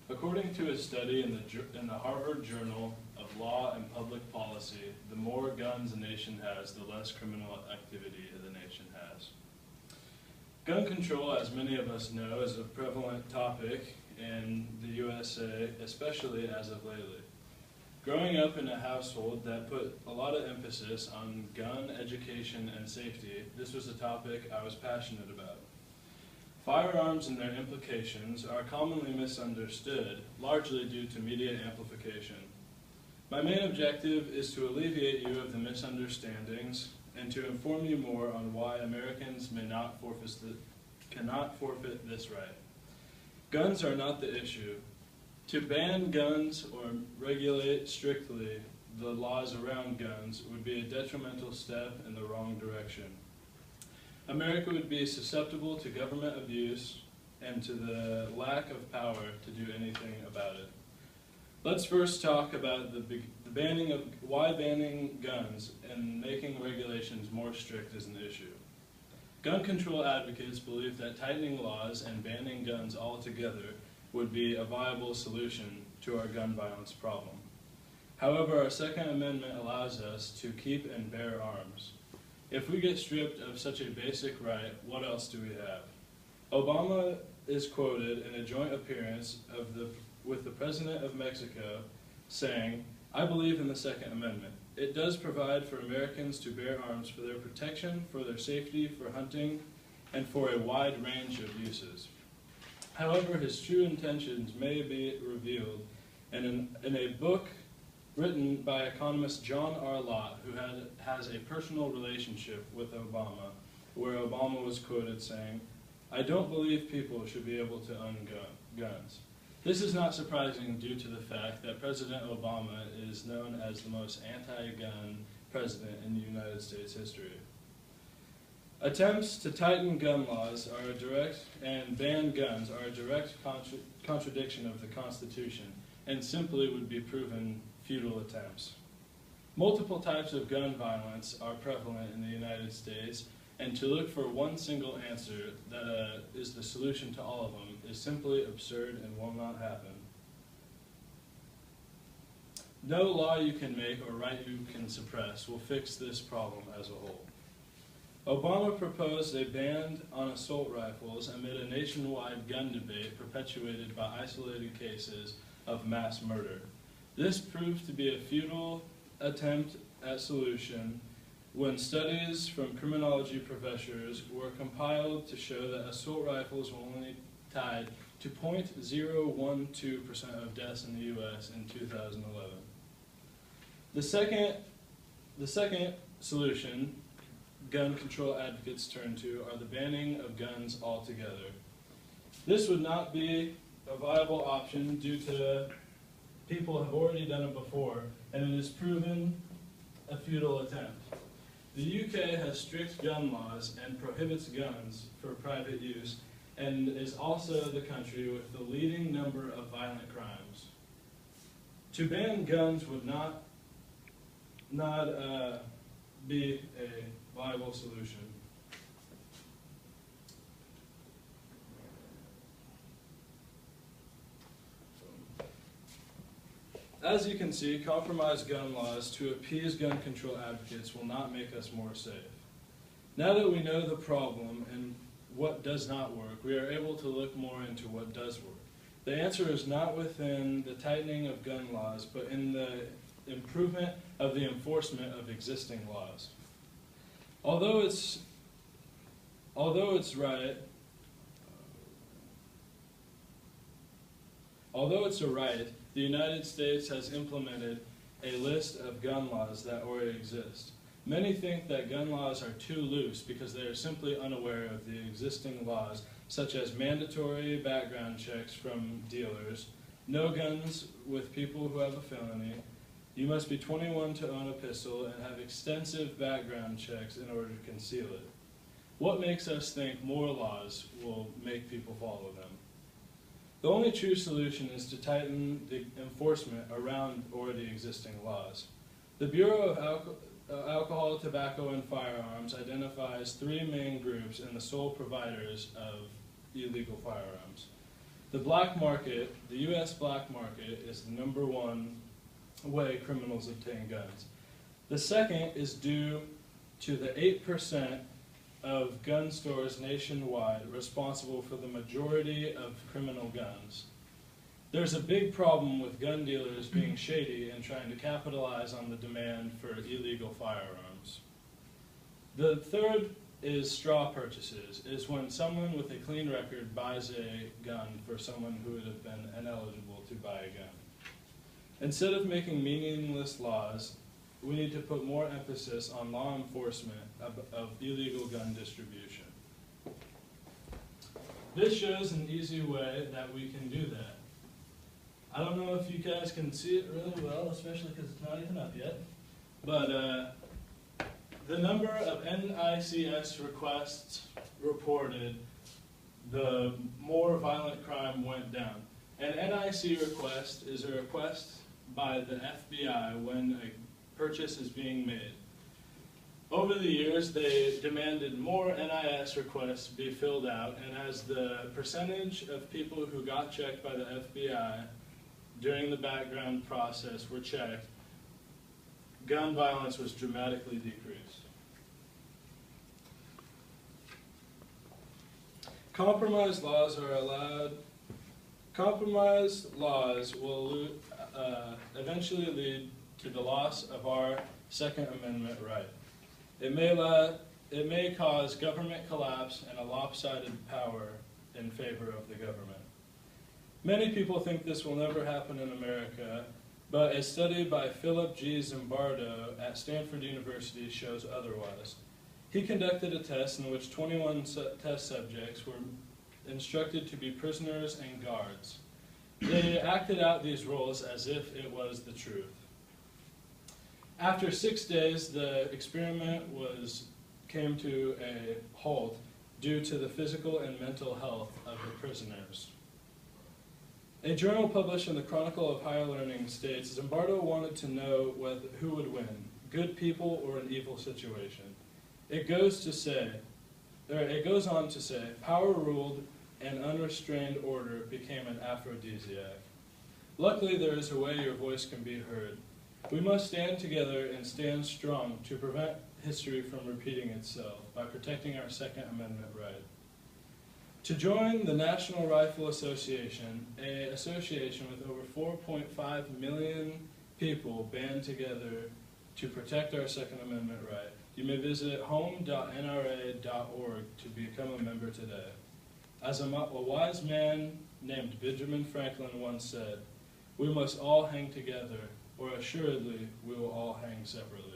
According to a study in the Harvard Journal of Law and Public Policy, the more guns a nation has, the less criminal activity the nation has. Gun control, as many of us know, is a prevalent topic in the USA, especially as of lately. Growing up in a household that put a lot of emphasis on gun education and safety, this was a topic I was passionate about. Firearms and their implications are commonly misunderstood, largely due to media amplification. My main objective is to alleviate you of the misunderstandings and to inform you more on why Americans cannot forfeit this right. Guns are not the issue. To ban guns or regulate strictly the laws around guns would be a detrimental step in the wrong direction. America would be susceptible to government abuse and to the lack of power to do anything about it. Let's first talk about why banning guns and making regulations more strict is an issue. Gun control advocates believe that tightening laws and banning guns altogether would be a viable solution to our gun violence problem. However, our Second Amendment allows us to keep and bear arms. If we get stripped of such a basic right, what else do we have? Obama is quoted in a joint appearance with the President of Mexico saying, "I believe in the Second Amendment. It does provide for Americans to bear arms for their protection, for their safety, for hunting, and for a wide range of uses." However, his true intentions may be revealed in a book written by economist John R. Lott, who has a personal relationship with Obama, where Obama was quoted saying, "I don't believe people should be able to own guns." This is not surprising due to the fact that President Obama is known as the most anti-gun president in United States history. Attempts to tighten gun laws and ban guns are a direct contradiction of the Constitution and simply would be proven futile attempts. Multiple types of gun violence are prevalent in the United States, and to look for one single answer that is the solution to all of them is simply absurd and will not happen. No law you can make or right you can suppress will fix this problem as a whole. Obama proposed a ban on assault rifles amid a nationwide gun debate perpetuated by isolated cases of mass murder. This proved to be a futile attempt at solution when studies from criminology professors were compiled to show that assault rifles were only tied to 0.012% of deaths in the U.S. in 2011. The second solution gun control advocates turn to are the banning of guns altogether. This would not be a viable option due to people have already done it before, and it is proven a futile attempt. The UK has strict gun laws and prohibits guns for private use, and is also the country with the leading number of violent crimes. To ban guns would not be a viable solution. As you can see, compromised gun laws to appease gun control advocates will not make us more safe. Now that we know the problem and what does not work, we are able to look more into what does work. The answer is not within the tightening of gun laws, but in the improvement of the enforcement of existing laws. Although it's a right, the United States has implemented a list of gun laws that already exist. Many think that gun laws are too loose because they are simply unaware of the existing laws, such as mandatory background checks from dealers, no guns with people who have a felony, you must be 21 to own a pistol, and have extensive background checks in order to conceal it. What makes us think more laws will make people follow them? The only true solution is to tighten the enforcement around already existing laws. The Bureau of Alcohol, Tobacco, and Firearms identifies three main groups and the sole providers of illegal firearms. The black market, the U.S. black market, is the #1 way criminals obtain guns. The second is due to the 8% of gun stores nationwide responsible for the majority of criminal guns. There's a big problem with gun dealers being shady and trying to capitalize on the demand for illegal firearms. The third is straw purchases, is when someone with a clean record buys a gun for someone who would have been ineligible to buy a gun. Instead of making meaningless laws, we need to put more emphasis on law enforcement of illegal gun distribution. This shows an easy way that we can do that. I don't know if you guys can see it really well, especially because it's not even up yet, but the number of NICS requests reported, the more violent crime went down. An NIC request is a request by the FBI when a purchase is being made. Over the years, they demanded more NIS requests be filled out, and as the percentage of people who got checked by the FBI during the background process were checked, gun violence was dramatically decreased. Compromise laws are allowed. Compromise laws will eventually lead to the loss of our Second Amendment right. It may cause government collapse and a lopsided power in favor of the government. Many people think this will never happen in America, but a study by Philip G. Zimbardo at Stanford University shows otherwise. He conducted a test in which 21 test subjects were instructed to be prisoners and guards. They acted out these roles as if it was the truth. After 6 days, the experiment came to a halt due to the physical and mental health of the prisoners. A journal published in the Chronicle of Higher Learning states, Zimbardo wanted to know who would win, good people or an evil situation. It goes on to say, power ruled and unrestrained order became an aphrodisiac. Luckily, there is a way your voice can be heard. We must stand together and stand strong to prevent history from repeating itself by protecting our Second Amendment right. To join the National Rifle Association, an association with over 4.5 million people band together to protect our Second Amendment right, you may visit home.nra.org to become a member today. As a wise man named Benjamin Franklin once said, we must all hang together, or assuredly we will all hang separately.